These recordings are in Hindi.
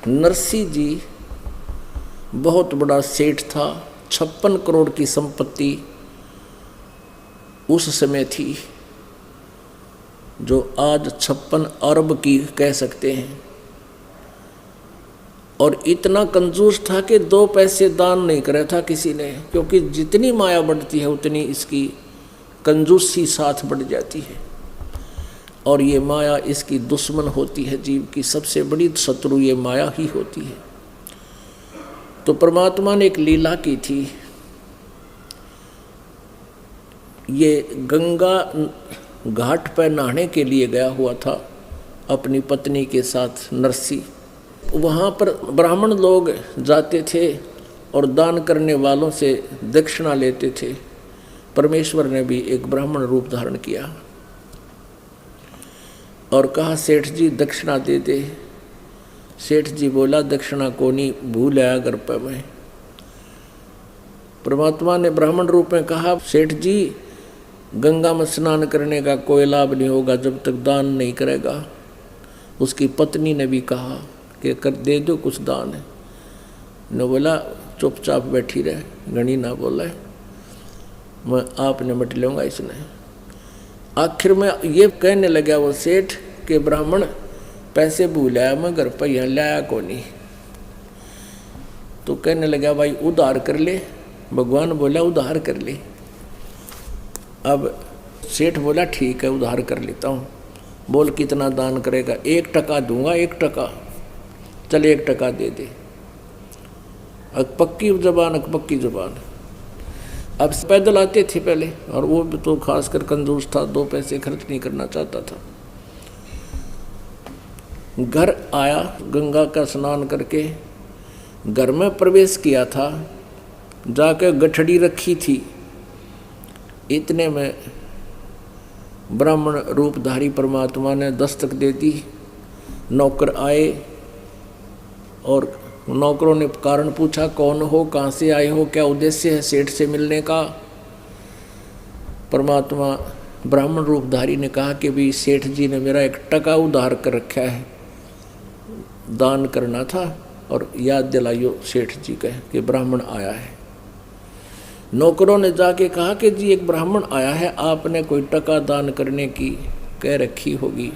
नरसी जी बहुत बड़ा सेठ था। 56 करोड़ की संपत्ति उस समय थी, जो आज 56 अरब की कह सकते हैं। और इतना कंजूस था कि 2 पैसे दान नहीं करे था किसी ने, क्योंकि जितनी माया बढ़ती है उतनी इसकी कंजूसी साथ बढ़ जाती है। और ये माया इसकी दुश्मन होती है, जीव की सबसे बड़ी शत्रु ये माया ही होती है। तो परमात्मा ने एक लीला की थी। ये गंगा घाट पर नहाने के लिए गया हुआ था अपनी पत्नी के साथ नरसी। वहाँ पर ब्राह्मण लोग जाते थे और दान करने वालों से दक्षिणा लेते थे। परमेश्वर ने भी एक ब्राह्मण रूप धारण किया और कहा, सेठ जी दक्षिणा दे दे। सेठ जी बोला, दक्षिणा को नहीं, भूल आया घर पर मैं। परमात्मा ने ब्राह्मण रूप में कहा, सेठ जी गंगा में स्नान करने का कोई लाभ नहीं होगा जब तक दान नहीं करेगा। उसकी पत्नी ने भी कहा कि कर दे दो कुछ दान है। ने बोला, चुपचाप बैठी रहे, घनी ना बोला, मैं आप निमट लूँगा इसने। आखिर में ये कहने लगा वो सेठ के ब्राह्मण, पैसे भूल आया मैं घर पर, यहाँ लाया को नहीं। तो कहने लगा, भाई उधार कर ले। भगवान बोला, उधार कर ले। अब सेठ बोला, ठीक है उधार कर लेता हूँ। बोल कितना दान करेगा? 1 टका दूंगा, 1 टका। चल 1 टका दे दे। पक्की जबान, पक्की जबान। अब पैदल आते थे पहले, और वो भी तो खासकर कंजूस था, 2 पैसे खर्च नहीं करना चाहता था। घर आया, गंगा का स्नान करके घर में प्रवेश किया था, जाकर गठड़ी रखी थी। इतने में ब्राह्मण रूपधारी परमात्मा ने दस्तक दे दी। नौकर आए और नौकरों ने कारण पूछा, कौन हो, कहाँ से आए हो, क्या उद्देश्य है सेठ से मिलने का? परमात्मा ब्राह्मण रूपधारी ने कहा कि भी सेठ जी ने मेरा 1 टका उधार कर रखा है, दान करना था, और याद दिलाइयो सेठ जी कहे कि ब्राह्मण आया है। नौकरों ने जाके कहा कि जी एक ब्राह्मण आया है, आपने कोई टका दान करने की कह रखी होगी।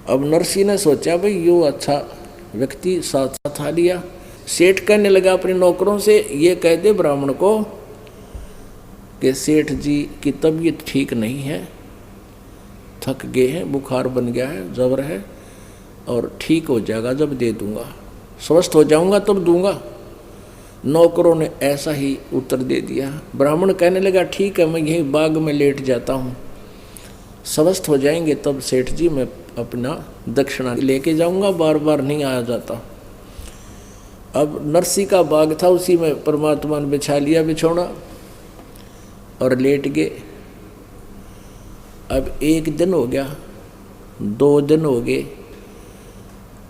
अब नरसी ने सोचा, भाई यो अच्छा व्यक्ति साथ आ लिया। सेठ कहने लगा अपने नौकरों से, ये कह दे ब्राह्मण को कि सेठ जी की तबीयत ठीक नहीं है, थक गए हैं, बुखार बन गया है, जबर है, और ठीक हो जाएगा जब दे दूंगा, स्वस्थ हो जाऊंगा तब दूंगा। नौकरों ने ऐसा ही उत्तर दे दिया। ब्राह्मण कहने लगा, ठीक है मैं यहीं बाग में लेट जाता हूँ, स्वस्थ हो जाएंगे तब सेठ जी मैं अपना दक्षिणा लेके जाऊंगा, बार बार नहीं आया जाता। अब नरसी का बाग था, उसी में परमात्मा ने बिछा लिया बिछौना और लेट गए। अब 1 दिन हो गया, 2 दिन हो गए,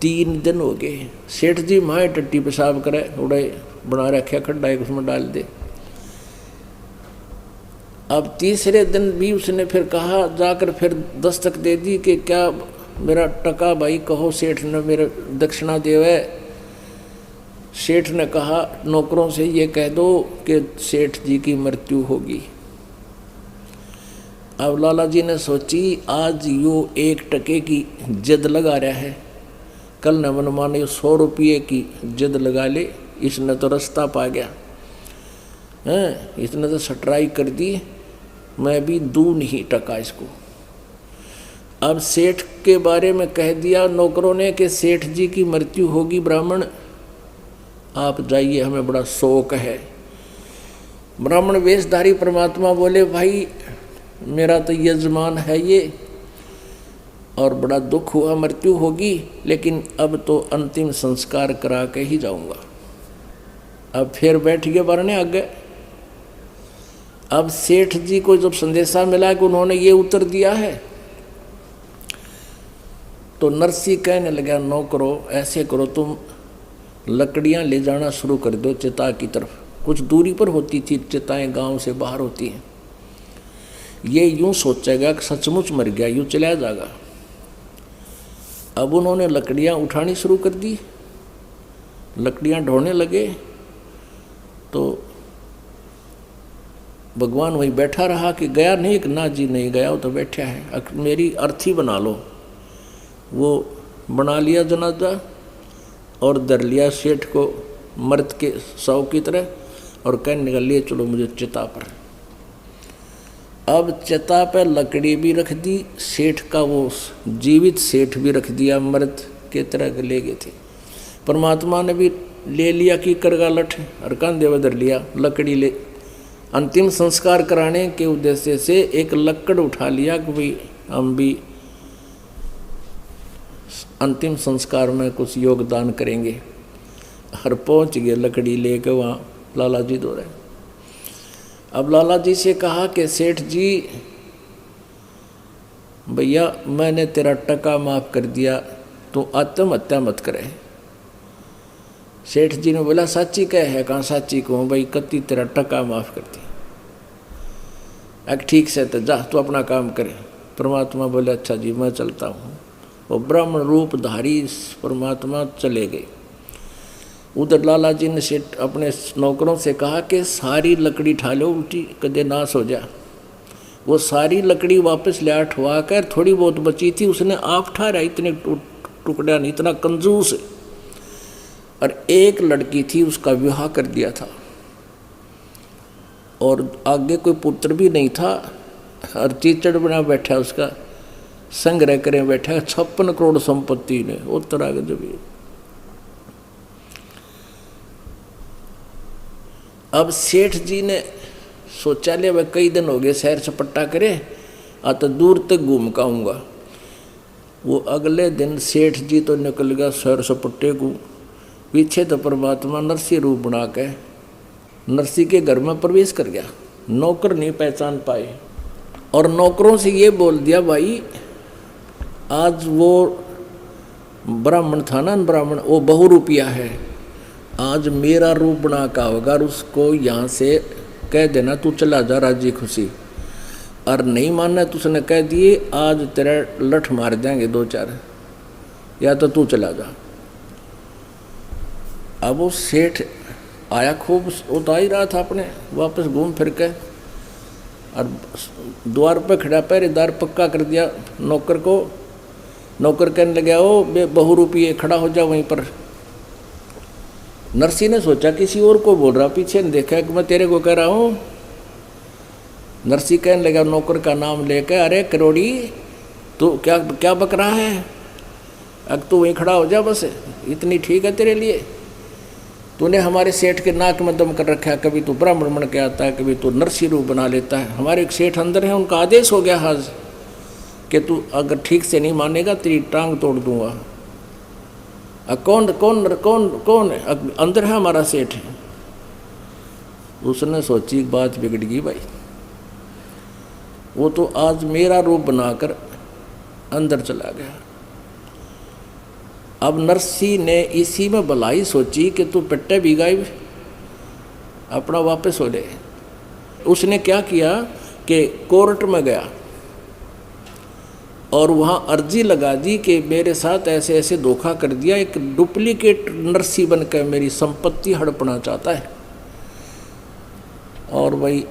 3 दिन हो गए। सेठ जी माए टट्टी पेशाब करे, उड़े बना रखा खड्डा एक, उसमें डाल दे। अब तीसरे दिन भी उसने फिर कहा, जाकर फिर दस्तक दे दी कि क्या मेरा टका भाई कहो, सेठ ने मेरे दक्षिणा देवे। सेठ ने कहा नौकरों से, ये कह दो कि सेठ जी की मृत्यु होगी। अब लाला जी ने सोची, आज यो 1 टके की जिद लगा रहा है, कल न मन माने 100 रुपये की जिद लगा ले। इसने तो रास्ता पा गया हैं, इसने तो सटराई कर दी, मैं भी दूं नहीं टका इसको। अब सेठ के बारे में कह दिया नौकरों ने कि सेठ जी की मृत्यु होगी, ब्राह्मण आप जाइए, हमें बड़ा शोक है। ब्राह्मण वेशधारी परमात्मा बोले, भाई मेरा तो यजमान है ये, और बड़ा दुख हुआ, मृत्यु होगी, लेकिन अब तो अंतिम संस्कार करा के ही जाऊंगा। अब फिर बैठ गए बरने आगे। अब सेठ जी को जब संदेशा मिला कि उन्होंने ये उत्तर दिया है, तो नरसी कहने लगा, नौकरो ऐसे करो, तुम लकड़ियां ले जाना शुरू कर दो चिता की तरफ। कुछ दूरी पर होती थी चिताएं, गांव से बाहर होती हैं। ये यूं सोचेगा कि सचमुच मर गया, यूं चला जाएगा। अब उन्होंने लकड़ियाँ उठानी शुरू कर दी, लकड़ियाँ ढोने लगे। तो भगवान वहीं बैठा रहा कि गया नहीं, कि ना जी नहीं गया, वो तो बैठा है, मेरी अर्थी बना लो। वो बना लिया जनाजा और धर लिया सेठ को मर्द के सौ की तरह, और कहने निकल लिए चलो मुझे चिता पर। अब चिता पर लकड़ी भी रख दी, सेठ का वो जीवित सेठ भी रख दिया, मर्द के तरह ले गए थे। परमात्मा ने भी ले लिया कि करगा लठ और कंधे बदर लिया, लकड़ी ले अंतिम संस्कार कराने के उद्देश्य से एक लकड़ उठा लिया कि भाई हम भी अंतिम संस्कार में कुछ योगदान करेंगे। और पहुंच गए लकड़ी लेकर वहाँ लाला जी दो रहे। अब लाला जी से कहा कि सेठ जी भैया मैंने तेरा टका माफ़ कर दिया, तू आत्महत्या मत करे। सेठ जी ने बोला साची कह है, कहाँ साची कहूँ भाई, कति तेरा टका माफ़ कर दिया। अब ठीक से तो जा तू अपना काम करे। परमात्मा बोले अच्छा जी मैं चलता हूँ। वो ब्राह्मण रूप धारी परमात्मा चले गए। उधर लाला जी ने सेठ अपने नौकरों से कहा कि सारी लकड़ी ठा लो, उल्टी कदे नाश हो जा। वो सारी लकड़ी वापस ले ठवा कर, थोड़ी बहुत बची थी उसने आप ठहरा, इतने टुकड़ा नहीं, इतना कंजूस। और एक लड़की थी उसका विवाह कर दिया था और आगे कोई पुत्र भी नहीं था, और चीचड़ बना बैठा, उसका संग्रह करें बैठा 56 करोड़ संपत्ति ने उत्तरा के जब। अब सेठ जी ने सोचा लिया वह कई दिन हो गए शहर सपट्टा करे, तो दूर तक घूम का आऊँगा। वो अगले दिन सेठ जी तो निकल गया शहर सपट्टे को, पीछे तो परमात्मा नरसी रूप बना के नरसी के घर में प्रवेश कर गया। नौकर नहीं पहचान पाए और नौकरों से ये बोल दिया भाई आज वो ब्राह्मण था ना, ब्राह्मण वो बहुरूपिया है, आज मेरा रूप बना का होगा, और उसको यहाँ से कह देना तू चला जा राजी खुशी। और नहीं मानना तो उसने कह दिए आज तेरा लठ मार देंगे 2-4, या तो तू चला जा। अब वो सेठ आया, खूब उता ही रहा था अपने, वापस घूम फिर के और द्वार पर खड़ा पहरेदार पक्का कर दिया नौकर को। नौकर कहने लगे ओ बहुरूपिये खड़ा हो जाओ वहीं पर। नरसी ने सोचा किसी और को बोल रहा, पीछे ने देखा कि मैं तेरे को कह रहा हूँ। नरसी कहने लगा नौकर का नाम लेकर, अरे करोड़ी तू क्या क्या बक रहा है, अब तू वहीं खड़ा हो जा, बस इतनी ठीक है तेरे लिए। तूने हमारे सेठ के नाक में दम कर रखा है, कभी तू ब्राह्मण बन के आता है, कभी तू नरसी रूप बना लेता है। हमारे एक सेठ अंदर है, उनका आदेश हो गया आज कि तू अगर ठीक से नहीं मानेगा तेरी टांग तोड़ दूंगा। कौन कौन कौन कौन है? अंदर है हमारा सेठ है। उसने सोची बात बिगड़ गई भाई, वो तो आज मेरा रूप बनाकर अंदर चला गया। अब नरसी ने इसी में भलाई सोची कि तू पिट्टे भी गायब अपना वापस हो ले। उसने क्या किया कि कोर्ट में गया और वहाँ अर्जी लगा दी कि मेरे साथ ऐसे ऐसे धोखा कर दिया, एक डुप्लीकेट नरसी बनकर मेरी संपत्ति हड़पना चाहता है। और वही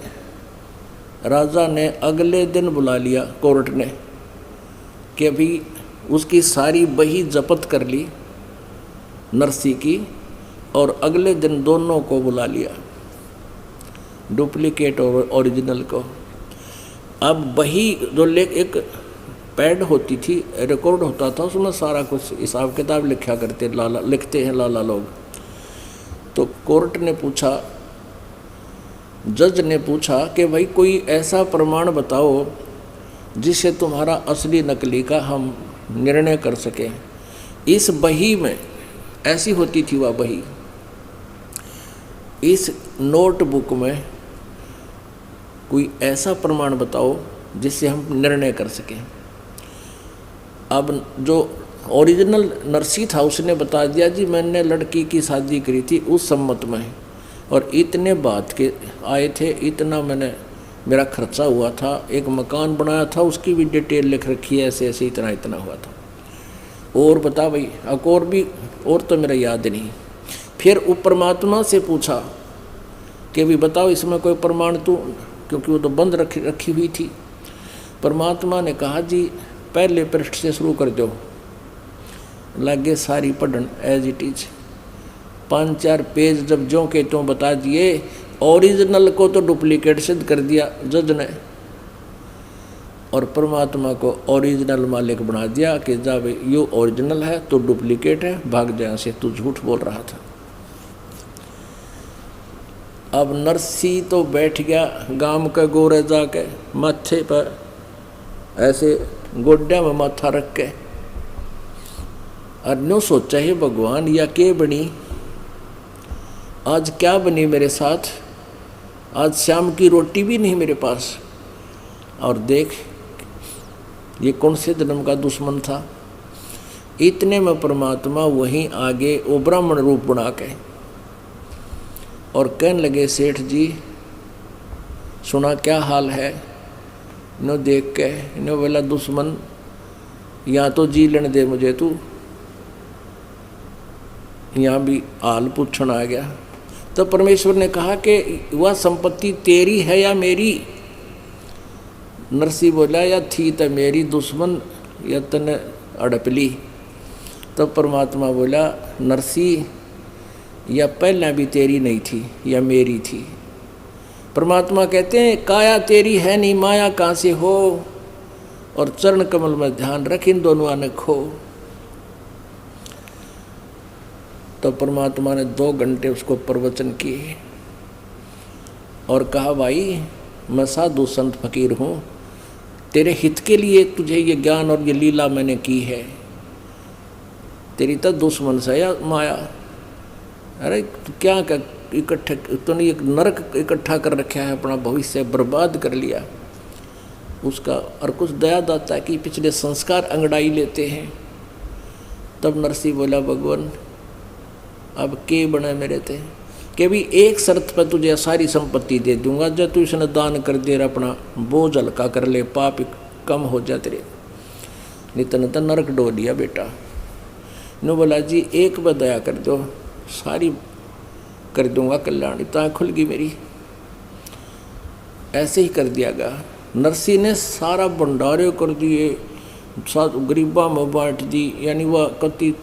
राजा ने अगले दिन बुला लिया कोर्ट ने कि अभी उसकी सारी बही जब्त कर ली नरसी की, और अगले दिन दोनों को बुला लिया, डुप्लीकेट और ओरिजिनल को। अब बही जो एक पैड होती थी, रिकॉर्ड होता था, उसमें सारा कुछ हिसाब किताब लिखा करते लिखते हैं लाला लोग। तो कोर्ट ने पूछा, जज ने पूछा कि भाई कोई ऐसा प्रमाण बताओ जिससे तुम्हारा असली नकली का हम निर्णय कर सकें। इस बही में ऐसी होती थी वह बही, इस नोटबुक में कोई ऐसा प्रमाण बताओ जिससे हम निर्णय कर सकें। अब जो ओरिजिनल नरसी था उसने बता दिया जी मैंने लड़की की शादी करी थी उस सम्मत में, और इतने बात के आए थे, इतना मैंने मेरा खर्चा हुआ था, एक मकान बनाया था उसकी भी डिटेल लिख रखी है, ऐसे ऐसे इतना इतना हुआ था। और बता भाई, और भी, और तो मेरा याद नहीं। फिर वो परमात्मा से पूछा कि भी बताओ इसमें कोई प्रमाण तू, क्योंकि वो तो बंद रखी हुई थी। परमात्मा ने कहा जी पहले पृष्ठ से शुरू कर दो। लगे सारी पढ़न एज इट इज, 5-4 पेज जब जो के त्यों बता दिए, ओरिजिनल को तो डुप्लीकेट सिद्ध कर दिया जज ने, और परमात्मा को ओरिजिनल मालिक बना दिया कि जा भाई यो ओरिजिनल है तो डुप्लीकेट है, भाग जहाँ से, तू झूठ बोल रहा था। अब नरसी तो बैठ गया गांव के गोरे जाके, माथे पर ऐसे गोड्या में माथा रख के, और न्यों सोचा है भगवान या के बनी, आज क्या बनी मेरे साथ, आज शाम की रोटी भी नहीं मेरे पास, और देख ये कौन से जन्म का दुश्मन था। इतने में परमात्मा वहीं आगे वो ब्राह्मण रूप बना के और कहने लगे सेठ जी सुना क्या हाल है। नो देख के नो बोला दुश्मन यहाँ तो जी लेने दे मुझे, तू यहाँ भी हाल पूछण आ गया। तो परमेश्वर ने कहा कि वह संपत्ति तेरी है या मेरी। नरसी बोला या थी तो मेरी दुश्मन या तने अड़पली। तो परमात्मा बोला नरसी या पहले भी तेरी नहीं थी या मेरी थी। परमात्मा कहते हैं काया तेरी है नहीं, माया कहाँ से हो, और चरण कमल में ध्यान रख इन दोनों ने खो। तो परमात्मा ने 2 घंटे उसको प्रवचन किए और कहा भाई मैं साधु संत फकीर हूँ, तेरे हित के लिए तुझे ये ज्ञान और ये लीला मैंने की है, तेरी तो दुश्मन से या माया। अरे क्या क्या इकट्ठे तूने एक नरक इकट्ठा कर रखा है, अपना भविष्य बर्बाद कर लिया उसका, और कुछ दया दाता है कि पिछले संस्कार अंगड़ाई लेते हैं। तब नरसी बोला भगवान अब के बना मेरे थे कि भी एक शर्त पर तुझे सारी संपत्ति दे दूंगा, जब तू इसने दान कर दे अपना बोझ हल्का कर ले, पाप कम हो जाए तेरे। नितन तो नरक डो लिया बेटा। नो बोला जी एक बार दया कर दो, सारी कर दूंगा कल्याण। इतना खुल गई मेरी। ऐसे ही कर दिया गया। नरसी ने सारा भंडारे कर दिए, गरीबा में बांट दी, यानी वह कति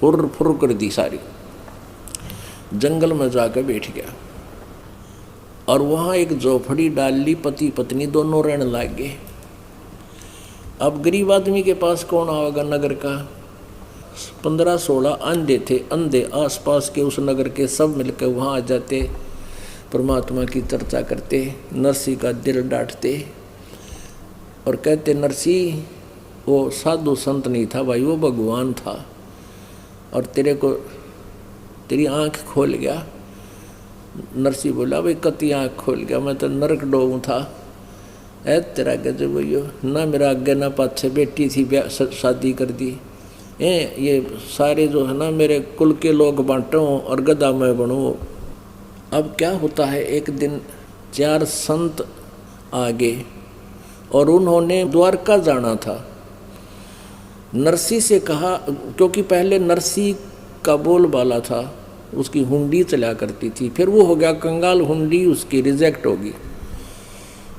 हुर फुर कर दी सारी। जंगल में जाकर बैठ गया और वहाँ एक झोपड़ी डाल ली, पति पत्नी दोनों रहने लग गए। अब गरीब आदमी के पास कौन आएगा नगर का। 15-16 अंधे थे, अंधे आसपास के उस नगर के सब मिलकर वहाँ आ जाते, परमात्मा की चर्चा करते, नरसी का दिल डांटते और कहते नरसी वो साधु संत नहीं था भाई, वो भगवान था, और तेरे को तेरी आँख खोल गया। नरसी बोला भाई कति आँख खोल गया, मैं तो नरक डोऊ था। ऐ तेरा गजब भैया, ना मेरा आगे ना पाछे, बेटी थी शादी कर दी। ये सारे जो है ना मेरे कुल के लोग बांटो और गधा मैं बनूँ। अब क्या होता है, एक दिन 4 संत आ गए और उन्होंने द्वारका जाना था। नरसी से कहा, क्योंकि पहले नरसी का बोलबाला था, उसकी हुंडी चला करती थी, फिर वो हो गया कंगाल, हुंडी उसकी रिजेक्ट होगी,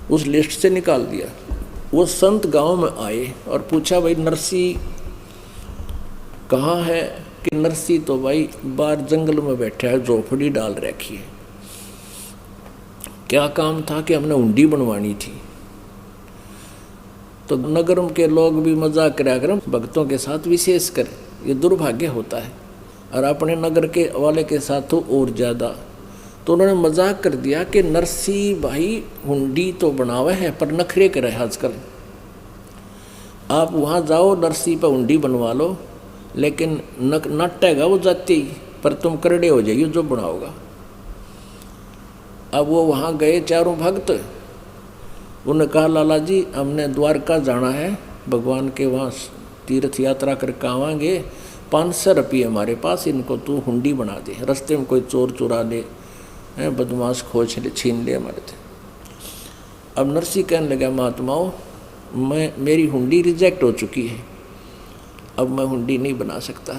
उस लिस्ट से निकाल दिया। वो संत गांव में आए और पूछा भाई नरसी कहाँ है, कि नरसी तो भाई बाहर जंगल में बैठा है, झोपड़ी डाल रखी है। क्या काम था कि हमने हुंडी बनवानी थी। तो नगर के लोग भी मजाक करा कर भक्तों के साथ, विशेष कर ये दुर्भाग्य होता है, और अपने नगर के वाले के साथ तो और ज़्यादा। तो उन्होंने मजाक कर दिया कि नरसी भाई हुंडी तो बनावे है पर नखरे करे आजकल, आप वहाँ जाओ नरसी पर हुंडी बनवा लो, लेकिन नटेगा वो जाती, पर तुम करड़े हो जाइए जो बनाओगा। अब वो वहाँ गए चारों भक्त, उन्होंने कहा लाला जी हमने द्वारका जाना है, भगवान के वहाँ तीर्थ यात्रा करके आवाएंगे, 500 रुपये हमारे पास, इनको तू हुंडी बना दे, रास्ते में कोई चोर चुरा ले, बदमाश खोज ले, छीन ले हमारे थे। अब नरसी कहने लगा महात्माओं, मेरी हुंडी रिजेक्ट हो चुकी है, अब मैं हुंडी नहीं बना सकता।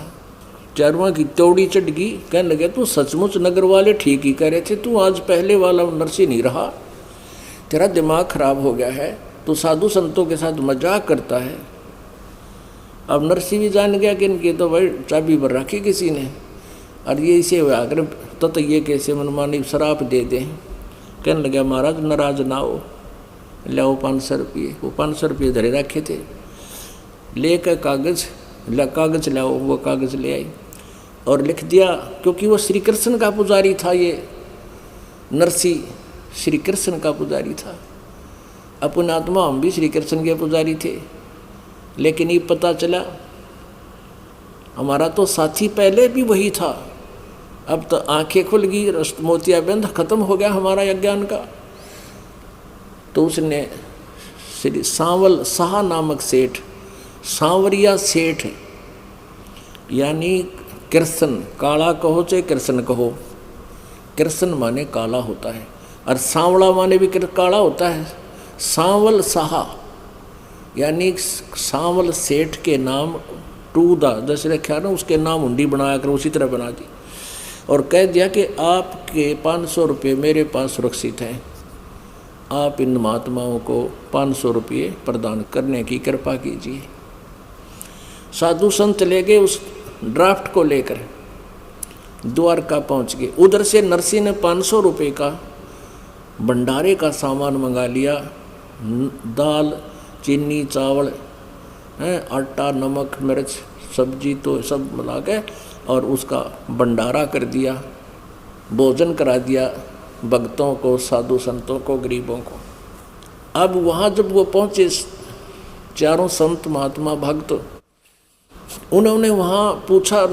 चारवा की तौड़ी चढ़ गई, कहने लगे तू सचमुच नगर वाले ठीक ही कह रहे थे, तू आज पहले वाला नरसी नहीं रहा, तेरा दिमाग खराब हो गया है, तू साधु संतों के साथ मजाक करता है। अब नरसी भी जान गया कि इनकी तो भाई चाबी भर रखी किसी ने, और ये इसे आकर तो ये कैसे मनमानी शराब दे दें। कहने लगे महाराज नाराज ना हो, लाओ 500 रुपये। वो 500 रुपये धरे रखे थे, लेकर कागज लाओ, वो कागज़ ले आई और लिख दिया, क्योंकि वो श्री कृष्ण का पुजारी था, ये नरसी श्री कृष्ण का पुजारी था। अपने आत्मा हम भी श्री कृष्ण के पुजारी थे, लेकिन ये पता चला हमारा तो साथी पहले भी वही था, अब तो आंखें खुल गई, मोतियाबिंद खत्म हो गया हमारा अज्ञान का। तो उसने श्री सांवल शाह नामक सेठ, सांवरिया सेठ यानी कृष्ण, काला कहो चाहे कृष्ण कहो, कृष्ण माने काला होता है और सांवला माने भी काला होता है। सांवल शाह यानी सांवल सेठ के नाम टूदा जैसे रखा ना, उसके नाम हुंडी बनाया कर उसी तरह बना दी और कह दिया कि आपके 500 रुपये मेरे पास सुरक्षित हैं, आप इन महात्माओं को 500 रुपये प्रदान करने की कृपा कीजिए। साधु संत ले गए उस ड्राफ्ट को लेकर, द्वारका पहुंच गए। उधर से नरसी ने 500 रुपये का भंडारे का सामान मंगा लिया, दाल चीनी चावल आटा नमक मिर्च सब्जी तो सब मिला के, और उसका भंडारा कर दिया, भोजन करा दिया भक्तों को, साधु संतों को, गरीबों को। अब वहाँ जब वो पहुँचे, चारों संत महात्मा भक्त, उन्होंने वहाँ पूछा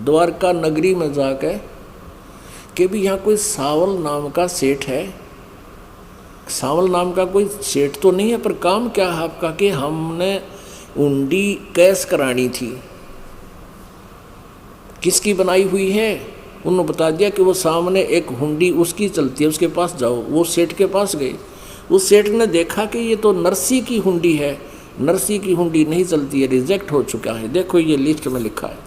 द्वारका नगरी में जाकर कि भी यहाँ कोई सावल नाम का सेठ है। सावल नाम का कोई सेठ तो नहीं है, पर काम क्या है आपका? कि हमने हुंडी कैश करानी थी। किसकी बनाई हुई है? उन्होंने बता दिया कि वो सामने एक हुंडी उसकी चलती है, उसके पास जाओ। वो सेठ के पास गए, उस सेठ ने देखा कि ये तो नरसी की हुंडी है, नरसी की हुंडी नहीं चलती है, रिजेक्ट हो चुका है, देखो ये लिस्ट में लिखा है,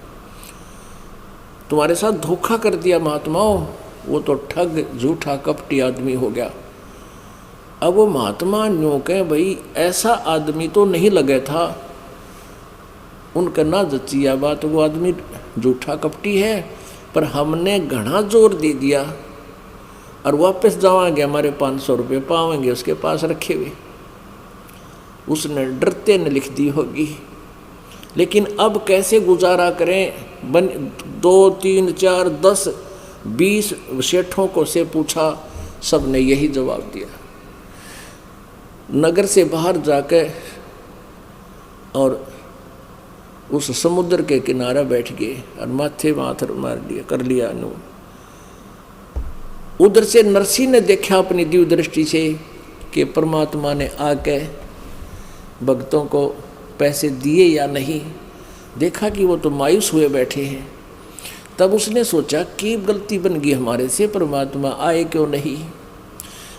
तुम्हारे साथ धोखा कर दिया महात्माओं, वो तो ठग झूठा कपटी आदमी हो गया। अब वो महात्मा न्यों कहे भाई ऐसा आदमी तो नहीं लगे था, उनका ना जचिया बात, वो आदमी झूठा कपटी है, पर हमने घना जोर दे दिया और वापस जावांगे, हमारे 500 रुपये पावेंगे उसके पास रखे हुए। उसने डरते ने लिख दी होगी, लेकिन अब कैसे गुजारा करें? 2 3 4 10 20 सेठों को से पूछा, सब ने यही जवाब दिया। नगर से बाहर जाकर और उस समुद्र के किनारे बैठ गए और माथे माथर मार लिया, कर लिया नु। उधर से नरसी ने देखा अपनी दिव्य दृष्टि से कि परमात्मा ने आके भक्तों को पैसे दिए या नहीं। देखा कि वो तो मायूस हुए बैठे हैं। तब उसने सोचा कि गलती बन गई हमारे से, परमात्मा आए क्यों नहीं।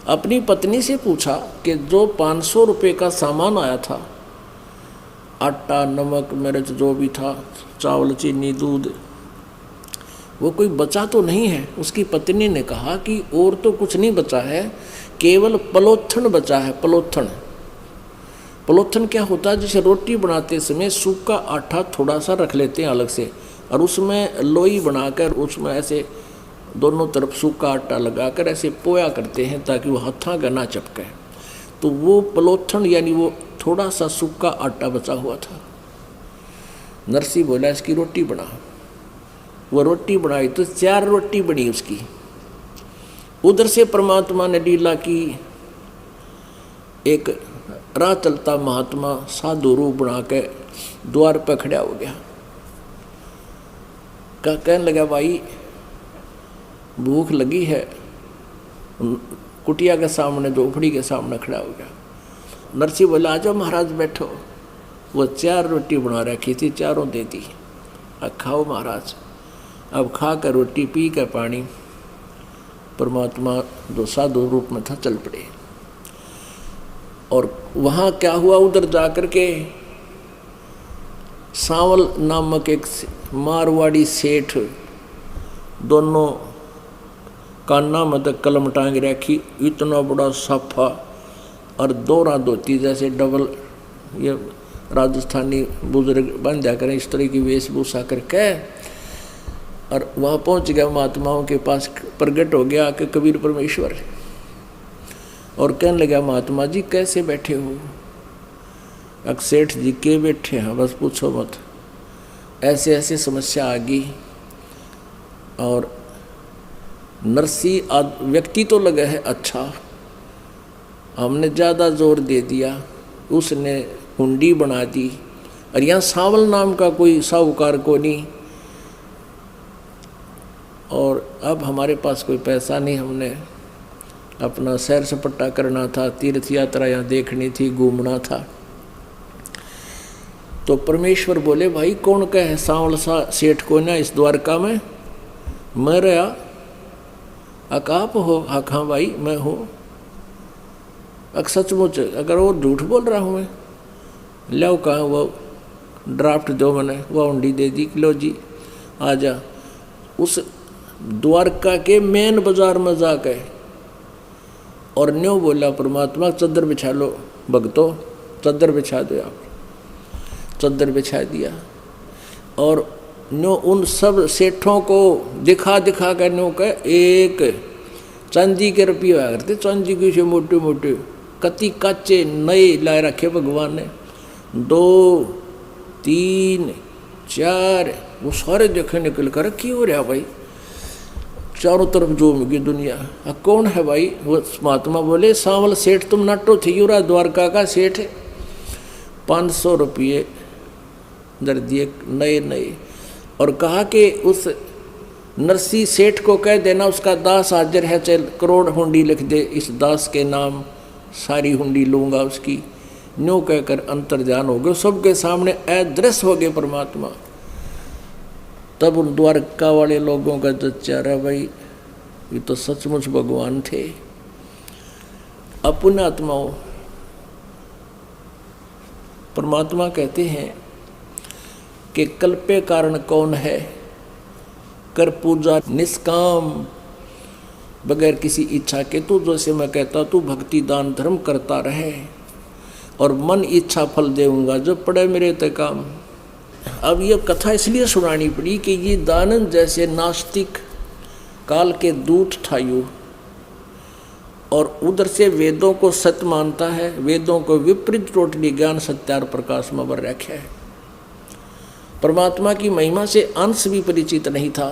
अपनी पत्नी से पूछा कि जो 500 रुपये का सामान आया था, आटा नमक मिर्च जो भी था, चावल चीनी दूध, वो कोई बचा तो नहीं है? उसकी पत्नी ने कहा कि और तो कुछ नहीं बचा है, केवल पलोथन बचा है। पलोथन, पलोथन क्या होता है? जैसे रोटी बनाते समय सूखा आटा थोड़ा सा रख लेते हैं अलग से, और उसमें लोई बनाकर उसमें ऐसे दोनों तरफ सूखा आटा लगाकर ऐसे पोया करते हैं ताकि वो हाथा का ना चपके। तो वो पलोथन यानी वो थोड़ा सा सूखा आटा बचा हुआ था। नरसी बोला इसकी रोटी बना। वो रोटी बनाई तो 4 रोटी बनी उसकी। उधर से परमात्मा ने लीला की, एक राह चलता महात्मा साधु रूप बना के द्वार पर खड़ा हो गया। कहने लगा भाई भूख लगी है। कुटिया के सामने, झोपड़ी के सामने खड़ा हो गया। नरसी बोला आ जाओ महाराज बैठो। वो 4 रोटी बना रखी थी, चारों दे दी। अब खाओ महाराज। अब खा कर रोटी पी कर पानी, परमात्मा जो साधु रूप में था चल पड़े। और वहाँ क्या हुआ, उधर जा कर के सांवल नामक एक मारवाड़ी सेठ, दोनों कान्ना में तक कलम टांग रखी, इतना बड़ा साफा और दोहरा धोती जैसे डबल ये राजस्थानी बुजुर्ग बांधा करें इस तरह की वेशभूषा करके, और वहाँ पहुँच गया महात्माओं के पास, प्रकट हो गया कि कबीर परमेश्वर, और कहने लगा महात्मा जी कैसे बैठे हो? सेठ जी के बैठे हैं, बस पूछो मत, ऐसे ऐसे समस्या आ गई। और नरसी व्यक्ति तो लगा है अच्छा, हमने ज़्यादा जोर दे दिया, उसने हुंडी बना दी, और यहाँ सांवल नाम का कोई साहूकार को नहीं, और अब हमारे पास कोई पैसा नहीं, हमने अपना सैर सपट्टा करना था, तीर्थ यात्रा यहाँ देखनी थी, घूमना था। तो परमेश्वर बोले भाई कौन का है सांवल सा सेठ को ना इस द्वारका में? मैं रहा। अक आप हो? हाँ भाई मैं हूँ। अक सचमुच? अगर वो झूठ बोल रहा हूँ मैं? लो कहाँ वो ड्राफ्ट दो, मैंने वो हुंडी दे दी, लो जी आ जा। उस द्वारका के मेन बाजार में जाके और न्यों बोला परमात्मा चद्दर बिछा लो भगतो, चद्दर बिछा दो। आप चद्दर बिछा दिया और न्यों उन सब सेठों को दिखा दिखा कर न्यों का एक चांदी के रुपये आया करते, चांदी के से मोटे मोटे कति कच्चे नए लाए रखे भगवान ने, 2 3 4 वो सारे देखे निकल कर क्यों हो रहा भाई, चारों तरफ झूम गई दुनिया। कौन है भाई? वो महात्मा बोले सांवल सेठ तुम नटो थे, यूरा द्वारका का सेठ है। 500 रुपये दर दिए नए नए, और कहा कि उस नरसी सेठ को कह देना उसका दास हाजिर है, चल करोड़ हुंडी लिख दे, इस दास के नाम सारी हुंडी लूँगा उसकी। न्यों कहकर अंतर्ध्यान हो गए, सबके सामने अदृश्य हो गए परमात्मा। तब उन द्वारका वाले लोगों का जच्चारा भाई ये तो सचमुच भगवान थे। अपने आत्माओं परमात्मा कहते हैं कि कल्पे कारण कौन है, कर पूजा निष्काम बगैर किसी इच्छा के। तू जैसे मैं कहता तू भक्ति दान धर्म करता रहे और मन इच्छा फल देऊंगा जब पड़े मेरे ते काम। अब ये कथा इसलिए सुनानी पड़ी कि ये दानंद जैसे नास्तिक काल के दूत था यू, और उधर से वेदों को सत्य मानता है, वेदों को विपरीत टोटली ज्ञान सत्यार प्रकाश में बर रखा है। परमात्मा की महिमा से अंश भी परिचित नहीं था।